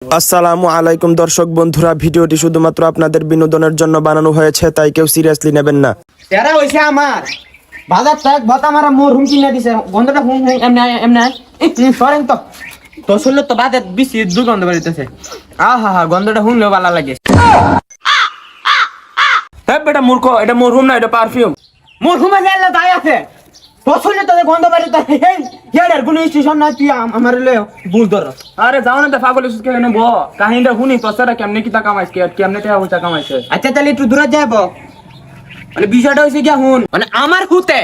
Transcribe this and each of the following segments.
আসসালামু আলাইকুম দর্শক বন্ধুরা, ভিডিওটি শুধুমাত্র আপনাদের বিনোদনের জন্য বানানো হয়েছে, তাই কেউ সিরিয়াসলি নেবেন না। এরা হইছে আমার বাজার থাক বতা মারা মোর হুম কিনা দিছে গন্ধটা হুম হুম এমনি এমনি সরেন তো তো শুনলে তো বাজার বেশি দুর্গন্ধ বেরিতেছে। আহা হা গন্ধটা হুমলেও ভালো লাগে। হ্যাঁ বেটা মূর্খ, এটা মরহুম না, এটা পারফিউম। মোর হুমে গেলে তাই আছে তো শুনলে তো গন্ধ বেরিতেছে। হেডার কোনো স্টেশন না তুই আমার লে বুঝ ধর। আরে যাও না তে পাগল সুস কে নেব কাহিনীটা শুনি তো সারা কেমনে কি টাকা কামাইছে কেমনে টাকা পয়সা কামাইছে। আচ্ছা তাহলে একটু দূরে যাইব। মানে বিষয়টা হইছে কি হুন মানে আমার হুতে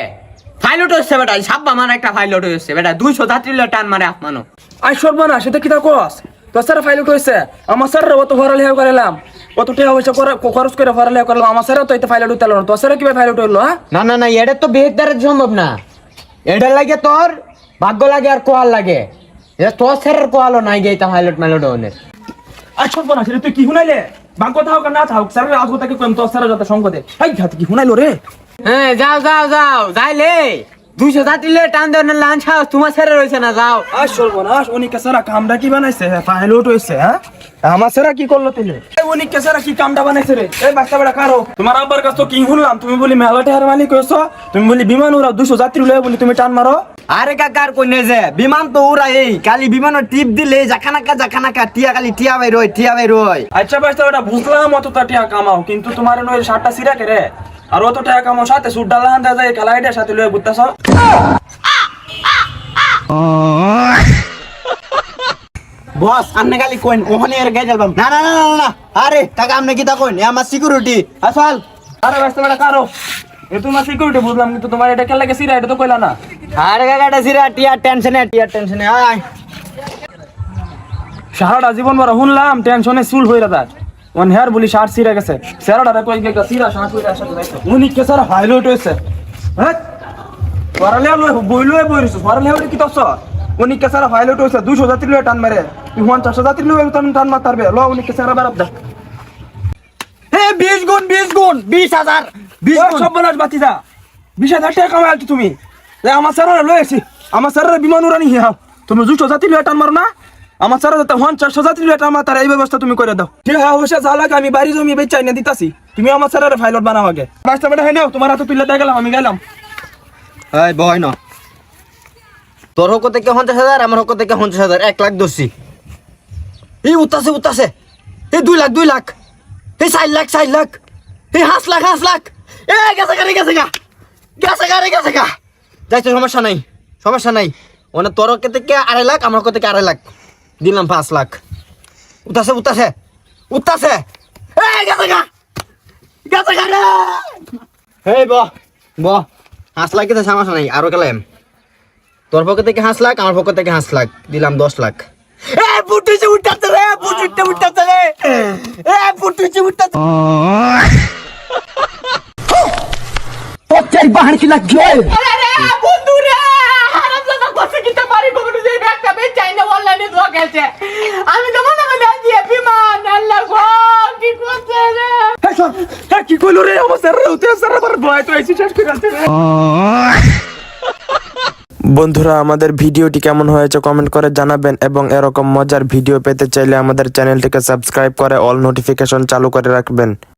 পাইলট হচ্ছে বেটা সাব্বা আমার একটা পাইলট হচ্ছে বেটা 200 যাত্রী টান মারে আপমানো। আই সর্বনা সেটা কি তা কস তো সারা ফাইলট হইছে আমার স্যার অত ভরাল হেউ করালাম কত টাকা পয়সা খরচ করে ভরাল হেউ করলাম আমার স্যার তো এটা ফাইলট উতালো তো স্যার কিভাবে ফাইলট হইলো? হ্যাঁ না না না এটা তো বেহদার সম্ভব না। এটা লাগে তোর ভাগ্য লাগে আর কোয়াল লাগে। এটা তোর স্যারের কোয়ালও নাই গে তা পাইলট মাইলট হনে। আই সর্বনা সেটা তুই কি শুনাইলে বাঙ্ক থাও না থাও স্যার আজকে তাকে কম তো স্যার যত সঙ্গ দে এই ঘাত কি শুনাইলো রে? হ্যাঁ যাও যাও যাও যাইলে 200 যাত্রী টান দেন লাঞ্চ হাউস তোমার স্যারের হইছে না যাও। আই সর্বনাশ উনি কেসারা কামটা কি বানাইছে? পাইলট হইছে। হ্যাঁ আমার স্যার কি করলো তিলে? উনি কেসারা কি কামটা বানাইছে রে? এই বাচ্চা বেটা কারো তোমার আব্বার কাছে তো কি শুনলাম তুমি বলি মেলাটের মালিক হইছো, তুমি বলি বিমান উড়াও 200 যাত্রী লয়ে বলি তুমি টান মারো। আরে কাকার কইনে যে বিমান তো উড়াই কালি বিমানের টিপ দিলে জাখানাকা টিয়া কালি টিয়া ভাই রই। আচ্ছা বাচ্চা বেটা বুঝলাম অত টাকা কামাও, কিন্তু তোমার নয় 60টা সিরা কে রে আর অত টাকা কামাও সাথে সুট ডালান দা যায় খেলাইটা সাথে লয়ে ঘুরতাছ। বস আমনে খালি কইন ওখানে এর গাই যাবাম না না না না না আরে টাকা আমনে কি তা কইন আমার সিকিউরিটি আসল। আরে বাচ্চা বেটা কারো এ তোমার সিকিউরিটি বুঝলাম, কিন্তু তোমার এটা কেন লাগে সিরা এটা তো কইলা না। আরে কাকাটা সিরা টিয়া টেনশনে আয় সারাটা জীবন বড় শুনলাম টেনশনে চুল হইরা তার ওন হেয়ার বলি সার সিরা গেছে সারাটা কই গেছে সিরা সার কইরা আসলে যাইতো উনি কে সারা হাইলাইট হইছে। হ্যাঁ পরালে বইরিস পরালে হইলে কি তছ উনি কে সারা হাইলাইট হইছে 200 যাত্রী লয়ে টান মারে তুই 50 যাত্রী লয়ে টান মারতারবে ল উনি কে সারা বারাব দা। হে 20 গুণ 20,000 20 গুণ সব বলাস বাতি যা 20,000 টাকা কামাই তুমি আমার সারা লয়েছি আমার সারা বিমান উড়ানি হিয়া তুমি 200 যাত্রী লয়ে টান মারো না আমার সারা যাতে 50 যাত্রী লয়ে টান মার তার এই ব্যবস্থা তুমি করে দাও। ঠিক আছে অবশ্যই যা লাগে আমি বাড়ি জমি বেচাই না দিতাছি, তুমি আমার সারা ফাইলট বানাও আগে বাচ্চা বেটা হয় নাও তোমার হাতে তুলে দিয়ে গেলাম আমি গেলাম। এই বয় না তোর হক থেকে 50,000 আমার হক থেকে 50,000 1 লাখ দছি এই উতাছে এই 2 লাখ এই 4 লাখ এই 5 লাখ এ গেছে গা যাইতে সমস্যা নাই ওনা তোর হক থেকে 2.5 লাখ আমার হক থেকে 2.5 লাখ দিলাম 5 লাখ উতাছে এ গেছে গা রে এই ব 5 লাখ কে সমস্যা নাই আরো গেলাম তোর পক্ষ থেকে 5 লাখ আমার পক্ষ থেকে 5 লাখ দিলাম 10 লাখ। এ পুটুচি উঠতাছে রে তোর বাহার কি লাগছে? আরে রে বন্ধু রে হারামজাদা কষ্ট কিতে পারি কবুতর যে ব্যাগটা বেচাই না অনলাইনে ধোয়া গেছে আমি তো মনে মনে দিয়ে বিমান আল্লাহ গো কি করছে রে কি কইলো রে আমার সারা উতে সারা বার ভয় তো আইছি শেষ করে আনতে রে। বন্ধুরা, আমাদের ভিডিওটি কেমন হয়েছে কমেন্ট করে জানাবেন এবং এরকম মজার ভিডিও পেতে চাইলে আমাদের চ্যানেলটিকে সাবস্ক্রাইব করে অল নোটিফিকেশন চালু করে রাখবেন।